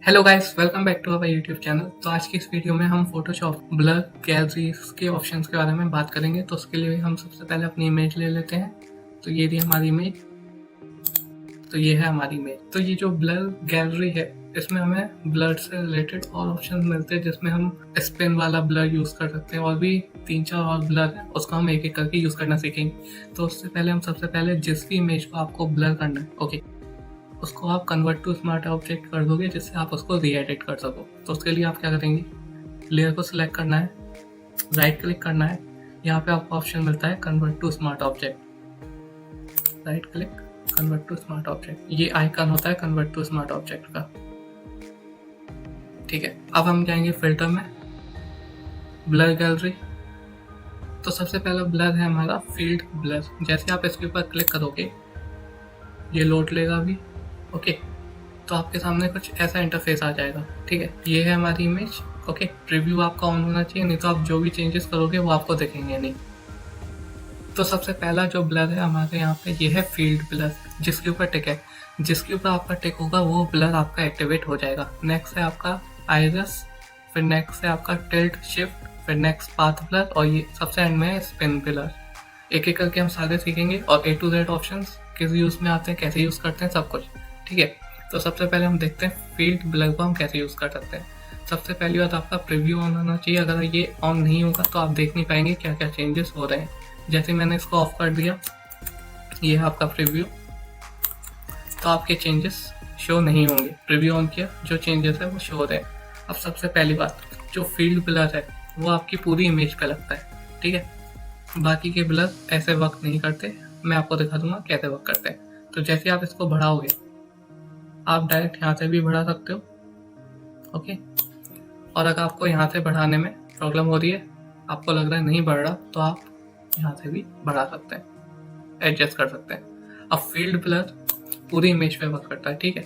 Hello guys, welcome back to our YouTube channel. तो आज की इस वीडियो में हम फोटोशॉप ब्लर गैलरीज के ऑप्शंस के बारे में बात करेंगे। तो उसके लिए हम सबसे पहले अपनी इमेज ले लेते हैं। तो ये रही हमारी इमेज। तो ये है हमारी इमेज। तो ये जो ब्लर गैलरी है, इसमें हमें ब्लर से रिलेटेड और ऑप्शन मिलते हैं, जिसमें हम स्पिन वाला ब्लर यूज कर सकते हैं और भी 3-4 और ब्लर है, उसको हम एक एक करके यूज करना सीखेंगे। तो उससे पहले हम सबसे पहले जिस भी इमेज को आपको ब्लर करना है, ओके, उसको आप कन्वर्ट टू स्मार्ट ऑब्जेक्ट कर दोगे, जिससे आप उसको री एडिट कर सको। तो उसके लिए आप क्या करेंगे, लेयर को सिलेक्ट करना है, राइट क्लिक करना है, यहाँ पे आपको ऑप्शन मिलता है convert to smart object. Right click, convert to smart object, ये आइकन होता है कन्वर्ट टू स्मार्ट ऑब्जेक्ट का। ठीक है, अब हम जाएंगे फिल्टर में, ब्लर गैलरी। तो सबसे पहला ब्लर है हमारा फील्ड ब्लर। जैसे आप इसके ऊपर क्लिक करोगे, ये लोड लेगा अभी, ओके। तो आपके सामने कुछ ऐसा इंटरफेस आ जाएगा। ठीक है, ये है हमारी इमेज, ओके। प्रीव्यू आपका ऑन होना चाहिए, नहीं तो आप जो भी चेंजेस करोगे वो आपको दिखेंगे नहीं। तो सबसे पहला जो ब्लर है हमारे यहाँ पे, ये है फील्ड ब्लर, जिसके ऊपर टिक है। जिसके ऊपर आपका टिक होगा वो ब्लर आपका एक्टिवेट हो जाएगा। नेक्स्ट है आपका आइरिस, फिर नेक्स्ट है आपका टिल्ट शिफ्ट, फिर नेक्स्ट पाथ ब्लर, और ये सबसे एंड में है स्पिन ब्लर। एक एक करके हम सारे सीखेंगे और A to Z ऑप्शंस किस यूज में आते हैं, कैसे यूज करते हैं, सब कुछ। ठीक है, तो सबसे पहले हम देखते हैं फील्ड ब्लर को हम कैसे यूज कर सकते हैं। सबसे पहली बात, आपका प्रीव्यू ऑन होना चाहिए। अगर ये ऑन नहीं होगा तो आप देख नहीं पाएंगे क्या क्या चेंजेस हो रहे हैं। जैसे मैंने इसको ऑफ कर दिया, ये है आपका प्रीव्यू, तो आपके चेंजेस शो नहीं होंगे। प्रीव्यू ऑन किया, जो चेंजेस है वो शो हो रहे हैं। अब सबसे पहली बात, जो फील्ड ब्लर है वो आपकी पूरी इमेज पे लगता है। ठीक है, बाकी के ब्लर ऐसे वर्क नहीं करते। मैं आपको दिखा दूंगा कैसे वर्क करते हैं। तो जैसे आप इसको बढ़ाओगे, आप डायरेक्ट यहाँ से भी बढ़ा सकते हो, ओके। और अगर आपको यहाँ से बढ़ाने में प्रॉब्लम हो रही है, आपको लग रहा है नहीं बढ़ रहा, तो आप यहाँ से भी बढ़ा सकते हैं, एडजस्ट कर सकते हैं। अब फील्ड ब्लर पूरी इमेज पे वर्क करता है। ठीक है,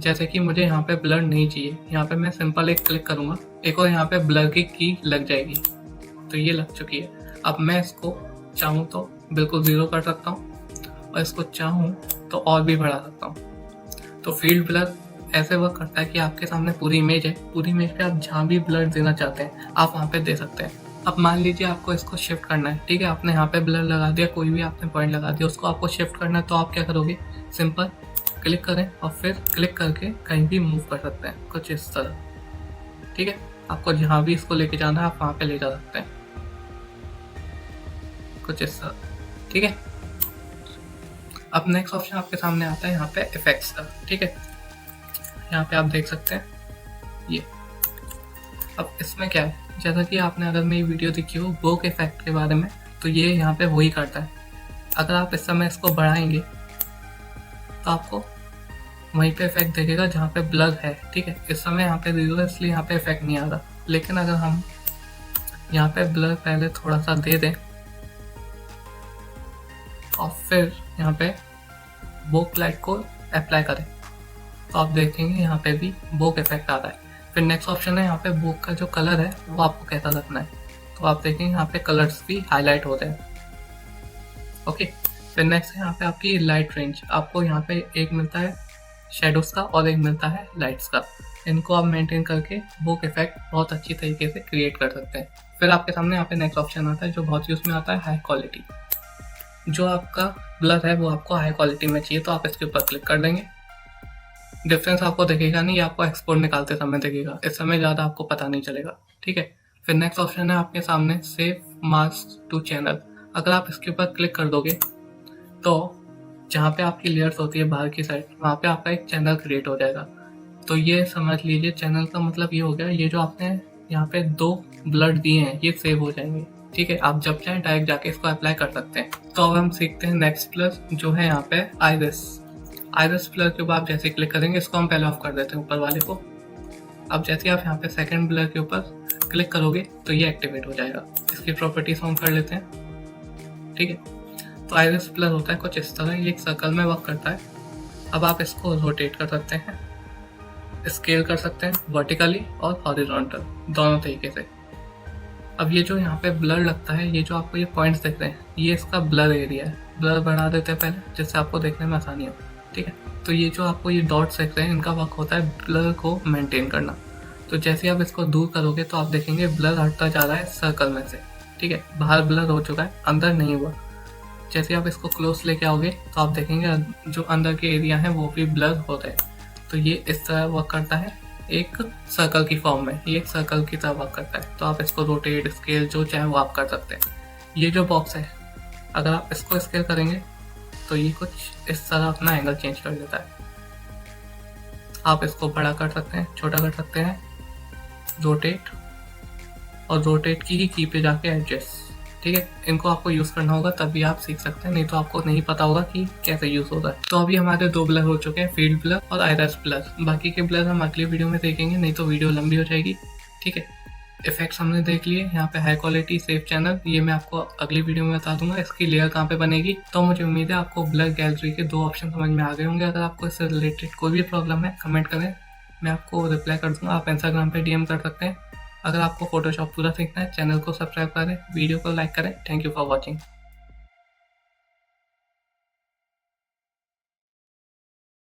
जैसे कि मुझे यहाँ पे ब्लर नहीं चाहिए, यहाँ पे मैं सिंपल एक क्लिक करूंगा, एक और यहाँ पे ब्लर की लग जाएगी। तो ये लग चुकी है। अब मैं इसको चाहूँ तो बिल्कुल 0 कर सकता हूँ, और इसको चाहूँ तो और भी बढ़ा सकता हूँ। तो फील्ड ब्लर ऐसे वर्क करता है कि आपके सामने पूरी इमेज है, पूरी इमेज पे आप जहाँ भी ब्लर देना चाहते हैं आप वहाँ पे दे सकते हैं। अब मान लीजिए आपको इसको शिफ्ट करना है। ठीक है, आपने यहाँ पे ब्लर लगा दिया, कोई भी आपने पॉइंट लगा दिया, उसको आपको शिफ्ट करना है। तो आप क्या करोगे, सिंपल क्लिक करें और फिर क्लिक करके कहीं भी मूव कर सकते हैं, कुछ इस तरह। ठीक है, आपको जहाँ भी इसको लेके जाना है आप वहाँ पे ले जा सकते हैं, कुछ इस तरह। ठीक है, अब नेक्स्ट ऑप्शन आपके सामने आता है यहाँ पे इफेक्ट्स का। ठीक है, यहाँ पे आप देख सकते हैं ये। अब इसमें क्या है, जैसा कि आपने अगर मेरी वीडियो देखी हो बोक इफेक्ट के बारे में, तो ये यहाँ पे वही करता है। अगर आप इस समय इसको बढ़ाएंगे तो आपको वहीं पे इफेक्ट देखेगा जहाँ पे ब्लर है। ठीक है, इस समय यहाँ पे 0 है, इसलिए यहाँ पे इफेक्ट नहीं आ रहा। लेकिन अगर हम यहाँ पे ब्लर पहले थोड़ा सा दे दें और फिर यहाँ पे बोक लाइट को अप्लाई करें, तो आप देखेंगे यहाँ पे भी बोक इफेक्ट आ रहा है। फिर नेक्स्ट ऑप्शन है यहाँ पे बोक का जो कलर है वो आपको कैसा रखना है, तो आप देखेंगे यहाँ पे कलर्स भी हाईलाइट हो रहे हैं, ओके। फिर नेक्स्ट है यहाँ पे आपकी लाइट रेंज। आपको यहाँ पे एक मिलता है शेडोज का और एक मिलता है लाइट्स का। इनको आप मेंटेन करके बोक इफेक्ट बहुत अच्छी तरीके से क्रिएट कर सकते हैं। फिर आपके सामने यहाँ पे नेक्स्ट ऑप्शन आता है जो बहुत यूज में आता है, हाई क्वालिटी। जो आपका ब्लर है वो आपको हाई क्वालिटी में चाहिए, तो आप इसके ऊपर क्लिक कर देंगे। डिफरेंस आपको दिखेगा नहीं, आपको एक्सपोर्ट निकालते समय दिखेगा, इस समय ज़्यादा आपको पता नहीं चलेगा। ठीक है, फिर नेक्स्ट ऑप्शन है आपके सामने सेव मास्क टू चैनल। अगर आप इसके ऊपर क्लिक कर दोगे तो जहाँ पे आपकी लेयर्स होती है बाहर की साइड, वहाँ पे आपका एक चैनल क्रिएट हो जाएगा। तो ये समझ लीजिए, चैनल का मतलब ये हो गया, ये जो आपने यहाँ पे 2 ब्लर दिए हैं ये सेव हो जाएंगे। ठीक है, आप जब चाहें डायरेक्ट जाके इसको अप्लाई कर सकते हैं। तो अब हम सीखते हैं नेक्स्ट ब्लर, जो है यहाँ पे आइरिस। आइरिस ब्लर के ऊपर आप जैसे क्लिक करेंगे, इसको हम पहले ऑफ कर देते हैं ऊपर वाले को। अब जैसे आप यहाँ पे सेकंड ब्लर के ऊपर क्लिक करोगे तो ये एक्टिवेट हो जाएगा। इसकी प्रॉपर्टीज ऑन कर लेते हैं। ठीक है, तो आइरिस ब्लर होता है कुछ इस तरह, ये एक सर्कल में वर्क करता है। अब आप इसको रोटेट कर सकते हैं, स्केल कर सकते हैं वर्टिकली और हॉरिजॉन्टल, दोनों तरीके से। अब ये जो यहाँ पे ब्लर लगता है, ये जो आपको ये पॉइंट्स दिख रहे हैं, ये इसका ब्लर एरिया है। ब्लर बढ़ा देते हैं पहले, जिससे आपको देखने में आसानी हो। ठीक है। तो ये जो आपको ये डॉट्स दिख रहे हैं, इनका वर्क होता है ब्लर को मेंटेन करना। तो जैसे आप इसको दूर करोगे तो आप देखेंगे ब्लर हटता जा रहा है सर्कल में से, ठीक है। बाहर ब्लर हो चुका है, अंदर नहीं हुआ। जैसे आप इसको क्लोज लेके आओगे तो आप देखेंगे जो अंदर के एरिया हैं वो भी ब्लर हो रहे हैं। तो ये इस तरह वर्क करता है, एक सर्कल की फॉर्म में, ये एक सर्कल की तरह वर्क करता है। तो आप इसको रोटेट, स्केल जो चाहे वो आप कर सकते हैं। ये जो बॉक्स है, अगर आप इसको स्केल करेंगे तो ये कुछ इस तरह अपना एंगल चेंज कर देता है। आप इसको बड़ा कर सकते हैं, छोटा कर सकते हैं, रोटेट, और रोटेट की ही की पे जाके एडजस्ट, ठीक है। इनको आपको यूज़ करना होगा तभी आप सीख सकते हैं, नहीं तो आपको नहीं पता होगा कि कैसे यूज़ होता है। तो अभी हमारे 2 ब्लर हो चुके हैं, फील्ड ब्लर और आइरिस ब्लर। बाकी के ब्लर हम अगली वीडियो में देखेंगे, नहीं तो वीडियो लंबी हो जाएगी, ठीक है। इफेक्ट्स हमने देख लिए, यहाँ पे हाई क्वालिटी सेफ चैनल, ये मैं आपको अगली वीडियो में बता दूंगा इसकी लेयर कहाँ पे बनेगी। तो मुझे उम्मीद है आपको ब्लर गैलरी के 2 ऑप्शन समझ में आ गए होंगे। अगर आपको इससे रिलेटेड कोई भी प्रॉब्लम है कमेंट करें, मैं आपको रिप्लाई कर दूंगा। आप इंस्टाग्राम पे DM कर सकते हैं। अगर आपको फोटोशॉप पूरा सीखना है, चैनल को सब्सक्राइब करें, वीडियो को लाइक करें। Thank you for watching.